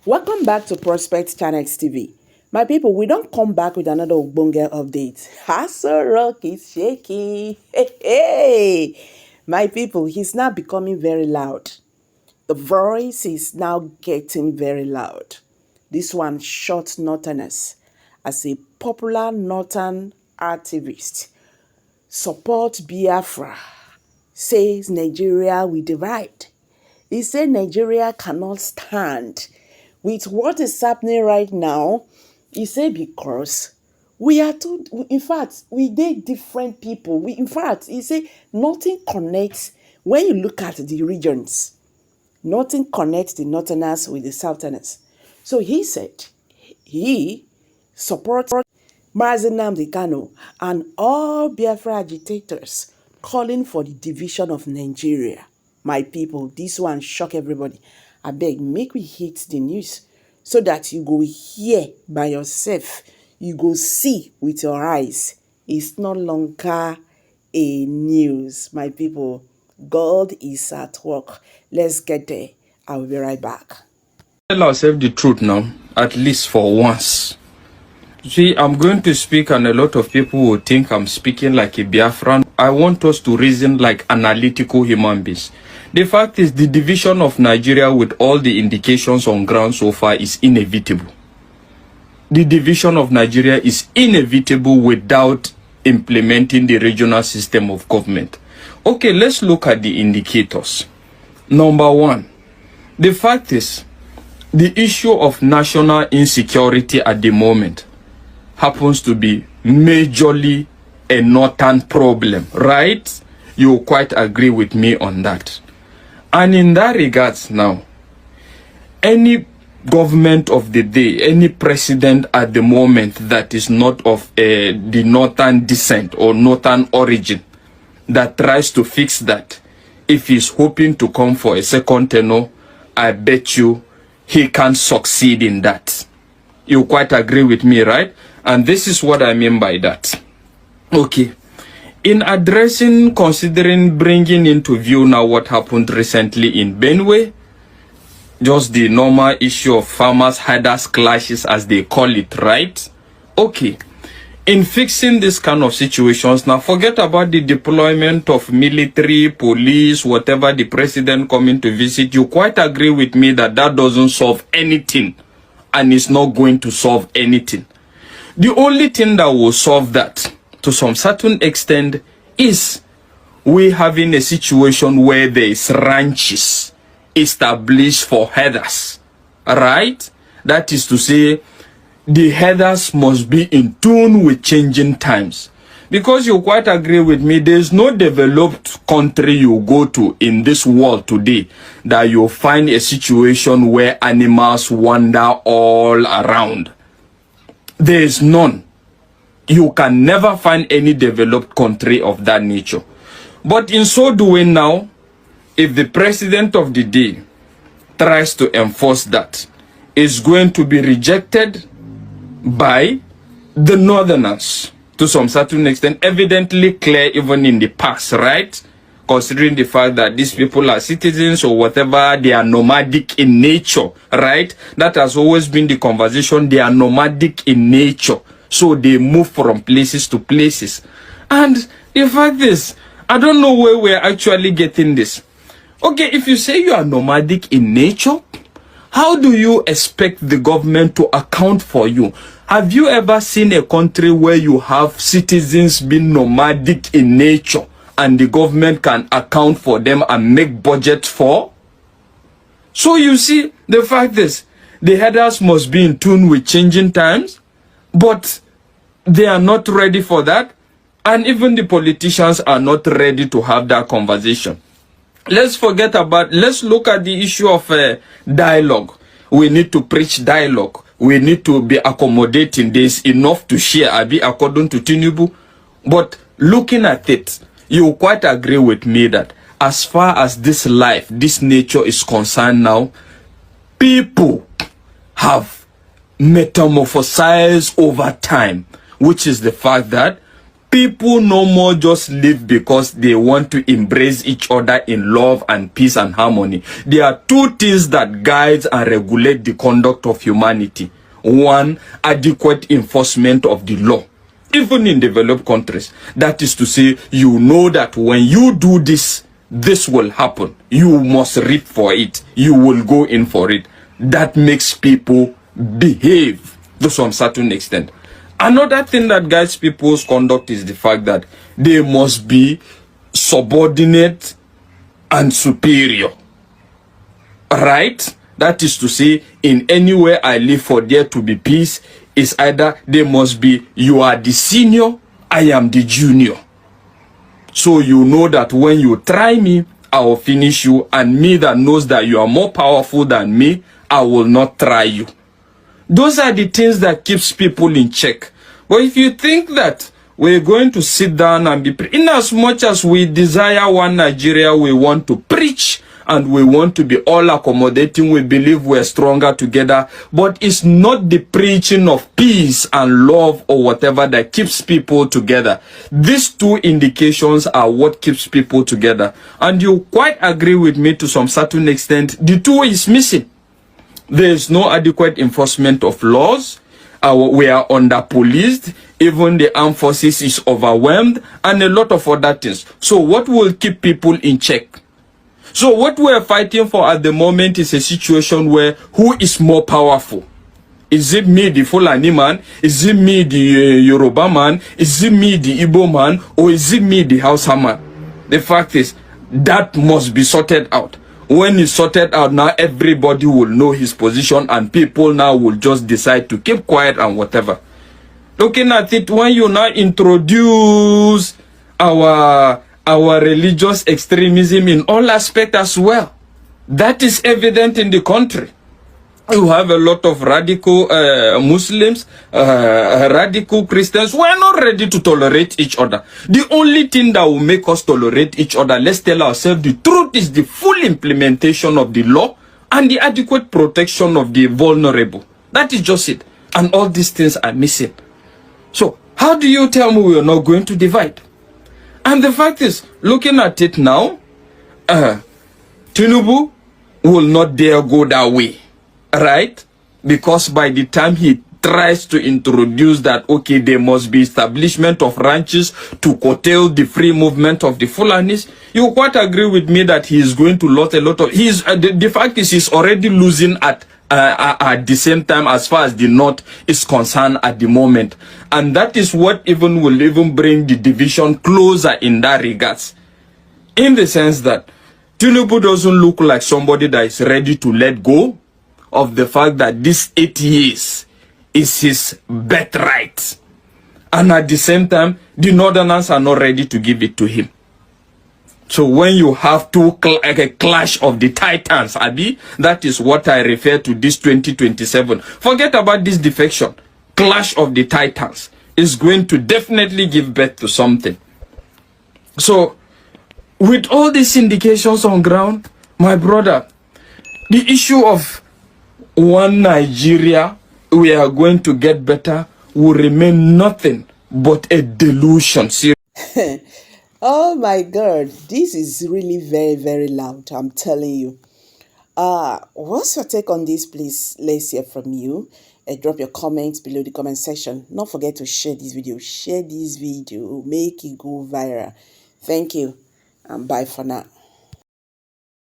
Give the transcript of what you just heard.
Welcome back to Prospect Channels TV. My people, we don't come back with another Ogbonge update. ASOROCK is shaking. Hey. My people, he's now becoming very loud. The voice is now getting very loud. This one shot Northerners as a popular Northern activist. Support BIAFRA. Says Nigeria will divide. He said Nigeria cannot stand with what is happening right now. He said because we are two, in fact, we did different people. In fact, he said nothing connects. When you look at the regions, nothing connects the Northerners with the Southerners. So he said he supports Mazi Nnamdi Kanu and all Biafra agitators calling for the division of Nigeria. My people, this one shock everybody. I beg, make we hit the news so that you go hear by yourself. You go see with your eyes. It's no longer a news, my people. God is at work. Let's get there. I'll be right back. Tell ourselves the truth now, at least for once. See, I'm going to speak and a lot of people will think I'm speaking like a Biafran. I want us to reason like analytical human beings. The fact is the division of Nigeria with all the indications on ground so far is inevitable. The division of Nigeria is inevitable without implementing the regional system of government. Okay, let's look at the indicators. Number one, the fact is the issue of national insecurity at the moment happens to be majorly a northern problem, right? You quite agree with me on that. And in that regards now, any government of the day, any president at the moment that is not of the northern descent or northern origin that tries to fix that, if he's hoping to come for a second tenure, I bet you he can succeed in that. You quite agree with me, right? And this is what I mean by that. Okay. In addressing, considering bringing into view now what happened recently in Benue, just the normal issue of farmers herders clashes as they call it, right? Okay. In fixing this kind of situations, now forget about the deployment of military, police, whatever the president coming to visit. You quite agree with me that that doesn't solve anything and is not going to solve anything. The only thing that will solve that to some certain extent is we having a situation where there is ranches established for herders, right? That is to say, the herders must be in tune with changing times. Because you quite agree with me, there is no developed country you go to in this world today that you'll find a situation where animals wander all around. There is none. You can never find any developed country of that nature. But in so doing now, if the president of the day tries to enforce that, it's going to be rejected by the northerners to some certain extent, evidently clear even in the past, right? Considering the fact that these people are citizens or whatever, they are nomadic in nature, right? That has always been the conversation. They are nomadic in nature. So they move from places to places. And the fact is, I don't know where we're actually getting this. Okay, if you say you are nomadic in nature, how do you expect the government to account for you? Have you ever seen a country where you have citizens being nomadic in nature and the government can account for them and make budget for? So you see, the fact is, the herders must be in tune with changing times, but they are not ready for that. And even the politicians are not ready to have that conversation. Let's look at the issue of dialogue. We need to preach dialogue. We need to be accommodating. There's enough to share, according to Tinubu. But looking at it, you quite agree with me that as far as this life, this nature is concerned now, people have metamorphosized over time, which is the fact that People no more just live because they want to embrace each other in love and peace and harmony. There are two things that guide and regulate the conduct of humanity. One, adequate enforcement of the law. Even in developed countries, that is to say, you know that when you do this, this will happen. You must reap for it. You will go in for it. That makes people behave to some certain extent. Another thing that guides people's conduct is the fact that they must be subordinate and superior. Right? That is to say, in anywhere I live for there to be peace, is either they must be, you are the senior, I am the junior. So you know that when you try me, I will finish you, and me that knows that you are more powerful than me, I will not try you. Those are the things that keeps people in check. But if you think that we're going to sit down and be, in as much as we desire one Nigeria, we want to preach and we want to be all accommodating, we believe we're stronger together, but it's not the preaching of peace and love or whatever that keeps people together. These two indications are what keeps people together. And you quite agree with me to some certain extent, the two is missing. There is no adequate enforcement of laws. We are under-policed. Even the armed forces is overwhelmed, and a lot of other things. So what will keep people in check? So what we're fighting for at the moment is a situation where who is more powerful? Is it me, the Fulani man? Is it me, the Yoruba man? Is it me, the Igbo man? Or is it me, the Hausa man? The fact is, that must be sorted out. When it's sorted out, now everybody will know his position, and people now will just decide to keep quiet and whatever. Looking at it, when you now introduce our religious extremism in all aspects as well, that is evident in the country. You have a lot of radical Muslims, radical Christians who are not ready to tolerate each other. The only thing that will make us tolerate each other, let's tell ourselves the truth, is the full implementation of the law and the adequate protection of the vulnerable. That is just it. And all these things are missing. So how do you tell me we are not going to divide? And the fact is, looking at it now, Tinubu will not dare go that way. Right? Because by the time he tries to introduce that, okay, there must be establishment of ranches to curtail the free movement of the Fulanis, you quite agree with me that he is going to lose a lot of... the fact is, he's already losing at the same time as far as the North is concerned at the moment. And that is what will even bring the division closer in that regards. In the sense that Tinubu doesn't look like somebody that is ready to let go of the fact that this 8 years is his birthright. And at the same time, the Northerners are not ready to give it to him. So when you have a clash of the titans, Abi, that is what I refer to this 2027. Forget about this defection. Clash of the titans is going to definitely give birth to something. So, with all these indications on ground, my brother, the issue of one Nigeria, we are going to get better, will remain nothing but a delusion. Oh my God, this is really very, very loud, I'm telling you. What's your take on this, please? Let's hear from you. Drop your comments below the comment section. Don't forget to share this video. Share this video, make it go viral. Thank you, and bye for now.